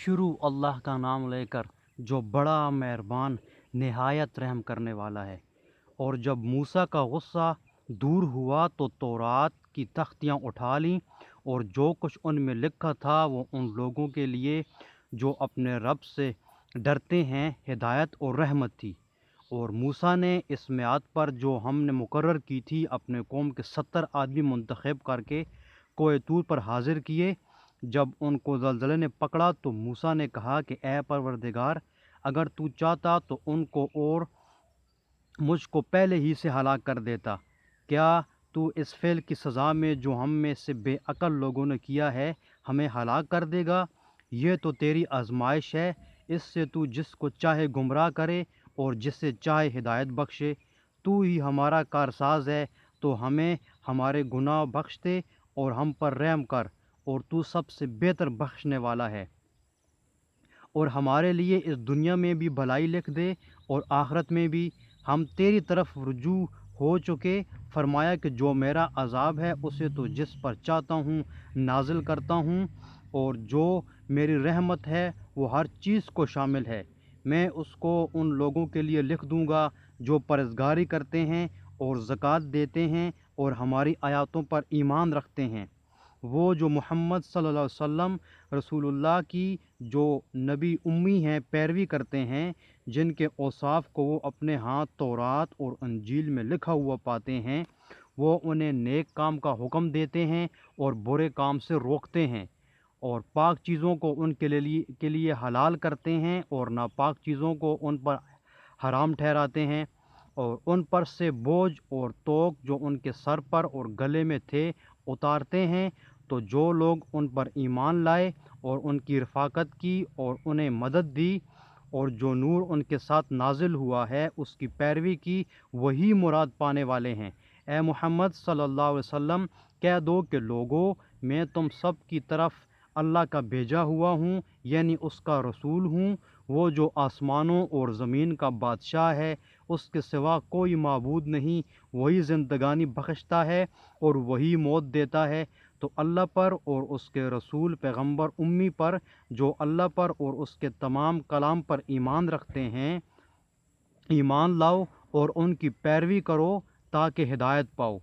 شروع اللہ کا نام لے کر جو بڑا مہربان نہایت رحم کرنے والا ہے۔ اور جب موسیٰ کا غصہ دور ہوا تو تورات کی تختیاں اٹھا لیں، اور جو کچھ ان میں لکھا تھا وہ ان لوگوں کے لیے جو اپنے رب سے ڈرتے ہیں ہدایت اور رحمت تھی۔ اور موسیٰ نے اس میعاد پر جو ہم نے مقرر کی تھی اپنے قوم کے 70 آدمی منتخب کر کے کوہ طور پر حاضر کیے۔ جب ان کو زلزلے نے پکڑا تو موسیٰ نے کہا کہ اے پروردگار، اگر تو چاہتا تو ان کو اور مجھ کو پہلے ہی سے ہلاک کر دیتا۔ کیا تو اس فعل کی سزا میں جو ہم میں سے بے عقل لوگوں نے کیا ہے ہمیں ہلاک کر دے گا؟ یہ تو تیری آزمائش ہے، اس سے تو جس کو چاہے گمراہ کرے اور جسے چاہے ہدایت بخشے۔ تو ہی ہمارا کارساز ہے، تو ہمیں ہمارے گناہ بخش دے اور ہم پر رحم کر، اور تو سب سے بہتر بخشنے والا ہے۔ اور ہمارے لیے اس دنیا میں بھی بھلائی لکھ دے اور آخرت میں بھی۔ ہم تیری طرف رجوع ہو چکے۔ فرمایا کہ جو میرا عذاب ہے اسے تو جس پر چاہتا ہوں نازل کرتا ہوں، اور جو میری رحمت ہے وہ ہر چیز کو شامل ہے۔ میں اس کو ان لوگوں کے لیے لکھ دوں گا جو پرہیزگاری کرتے ہیں اور زکوٰۃ دیتے ہیں اور ہماری آیاتوں پر ایمان رکھتے ہیں۔ وہ جو محمد صلی اللہ علیہ وسلم رسول اللہ کی جو نبی امی ہیں پیروی کرتے ہیں، جن کے اوصاف کو وہ اپنے ہاتھ تورات اور انجیل میں لکھا ہوا پاتے ہیں، وہ انہیں نیک کام کا حکم دیتے ہیں اور برے کام سے روکتے ہیں، اور پاک چیزوں کو ان کے لیے حلال کرتے ہیں اور ناپاک چیزوں کو ان پر حرام ٹھہراتے ہیں، اور ان پر سے بوجھ اور توق جو ان کے سر پر اور گلے میں تھے اتارتے ہیں۔ تو جو لوگ ان پر ایمان لائے اور ان کی رفاقت کی اور انہیں مدد دی، اور جو نور ان کے ساتھ نازل ہوا ہے اس کی پیروی کی، وہی مراد پانے والے ہیں۔ اے محمد صلی اللہ علیہ وسلم، کہہ دو کہ لوگو، میں تم سب کی طرف اللہ کا بھیجا ہوا ہوں، یعنی اس کا رسول ہوں۔ وہ جو آسمانوں اور زمین کا بادشاہ ہے، اس کے سوا کوئی معبود نہیں، وہی زندگانی بخشتا ہے اور وہی موت دیتا ہے۔ تو اللہ پر اور اس کے رسول پیغمبر امی پر جو اللہ پر اور اس کے تمام کلام پر ایمان رکھتے ہیں ایمان لاؤ اور ان کی پیروی کرو تاکہ ہدایت پاؤ۔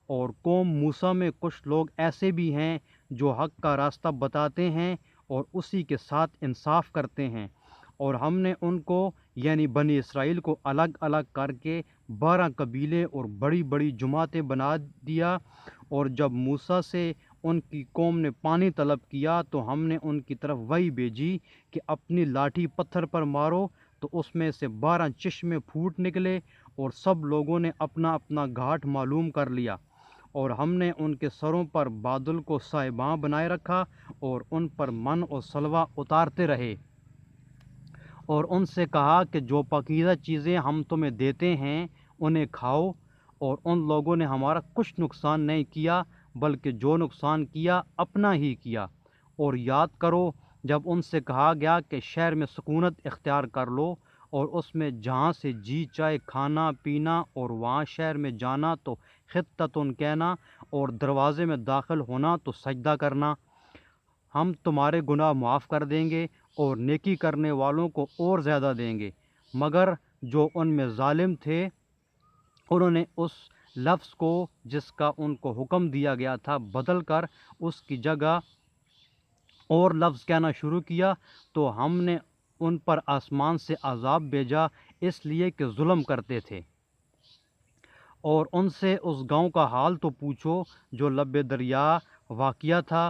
اور قوم موسیٰ میں کچھ لوگ ایسے بھی ہیں جو حق کا راستہ بتاتے ہیں اور اسی کے ساتھ انصاف کرتے ہیں، اور ہم نے ان کو یعنی بنی اسرائیل کو الگ الگ کر کے 12 قبیلے اور بڑی بڑی جماعتیں بنا دیا۔ اور جب موسیٰ سے ان کی قوم نے پانی طلب کیا تو ہم نے ان کی طرف وحی بھیجی کہ اپنی لاٹھی پتھر پر مارو، تو اس میں سے 12 چشمے پھوٹ نکلے، اور سب لوگوں نے اپنا اپنا گھاٹ معلوم کر لیا۔ اور ہم نے ان کے سروں پر بادل کو سائباں بنائے رکھا اور ان پر من اور سلوہ اتارتے رہے، اور ان سے کہا کہ جو پاکیزہ چیزیں ہم تمہیں دیتے ہیں انہیں کھاؤ۔ اور ان لوگوں نے ہمارا کچھ نقصان نہیں کیا، بلکہ جو نقصان کیا اپنا ہی کیا۔ اور یاد کرو جب ان سے کہا گیا کہ شہر میں سکونت اختیار کر لو، اور اس میں جہاں سے جی چائے کھانا پینا، اور وہاں شہر میں جانا تو خطتن کہنا، اور دروازے میں داخل ہونا تو سجدہ کرنا، ہم تمہارے گناہ معاف کر دیں گے اور نیکی کرنے والوں کو اور زیادہ دیں گے۔ مگر جو ان میں ظالم تھے انہوں نے اس لفظ کو جس کا ان کو حکم دیا گیا تھا بدل کر اس کی جگہ اور لفظ کہنا شروع کیا، تو ہم نے ان پر آسمان سے عذاب بھیجا اس لیے کہ ظلم کرتے تھے۔ اور ان سے اس گاؤں کا حال تو پوچھو جو لب دریا واقع تھا۔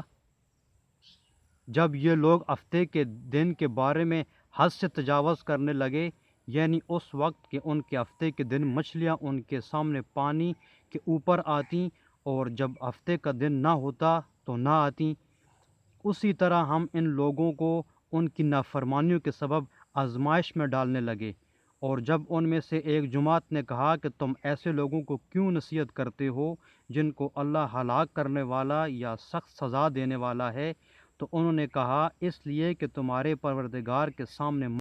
جب یہ لوگ ہفتے کے دن کے بارے میں حد سے تجاوز کرنے لگے، یعنی اس وقت کہ ان کے ہفتے کے دن مچھلیاں ان کے سامنے پانی کے اوپر آتیں، اور جب ہفتے کا دن نہ ہوتا تو نہ آتیں، اسی طرح ہم ان لوگوں کو ان کی نافرمانیوں کے سبب آزمائش میں ڈالنے لگے۔ اور جب ان میں سے ایک جماعت نے کہا کہ تم ایسے لوگوں کو کیوں نصیحت کرتے ہو جن کو اللہ ہلاک کرنے والا یا سخت سزا دینے والا ہے، تو انہوں نے کہا اس لیے کہ تمہارے پروردگار کے سامنے